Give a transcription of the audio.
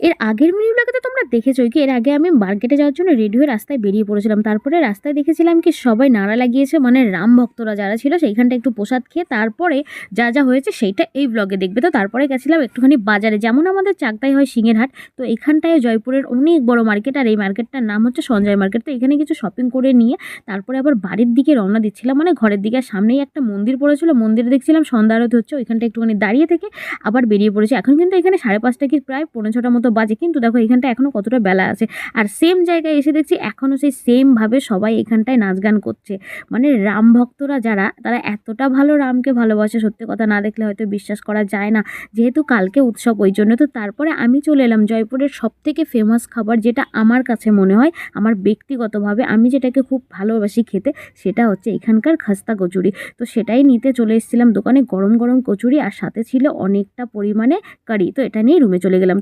এর আগের মিনিগুলোকে তো তোমরা দেখেছোই কি, এর আগে আমি মার্কেটে যাওয়ার জন্য রেডি হয়ে রাস্তায় বেরিয়ে পড়েছিলাম। তারপরে রাস্তায় দেখেছিলাম কি সবাই নাড়া লাগিয়েছে, মানে রাম ভক্তরা যারা ছিল সেইখানটা একটু প্রসাদ খেয়ে তারপরে যা যা হয়েছে সেইটা এই ব্লগে দেখবে। তো তারপরে গেছিলাম একটুখানি বাজারে, যেমন আমাদের চাকদায় হয় সিংহের হাট, তো এখানটায় জয়পুরের অনেক বড় মার্কেট, আর এই মার্কেটটার নাম হচ্ছে সঞ্জয় মার্কেট। তো এখানে কিছু শপিং করে নিয়ে তারপরে আবার বাড়ির দিকে রওনা দিচ্ছিলাম, মানে ঘরের দিকে। আর সামনেই একটা মন্দির পড়েছিল, মন্দিরে দেখছিলাম সন্ধ্যা আরতি হচ্ছে, ওইখানটা একটুখানি দাঁড়িয়ে থেকে আবার বেরিয়ে পড়েছি। এখন কিন্তু এখানে 5:30 কি প্রায় 6:45 মতো বাজে, কিন্তু দেখো এখানটা এখনো কতটা বেলা আছে। আর সেম জায়গায় এসে দেখছি এখনো সেই সেমভাবে সবাই এখানটায় নাচ গান করছে। মানে রাম ভক্তরা যারা, তারা এতটা ভালো রামকে ভালোবাসে, সত্যি কথা না দেখলে হয়তো বিশ্বাস করা যায় না। যেহেতু কালকে উৎসব ওই জন্য। তো তারপরে আমি চলে এলাম জয়পুরের সবথেকে ফেমাস খাবার, যেটা আমার কাছে মনে হয়, আমার ব্যক্তিগতভাবে আমি যেটাকে খুব ভালোবাসি খেতে, সেটা হচ্ছে এখানকার খাস্তা কচুরি। তো সেটাই নিতে চলে এসেছিলাম দোকানে, গরম গরম কচুরি, আর সাথে ছিল অনেকটা পরিমাণে কারি। তো এটা নিয়েই রুমে চলে গেলাম।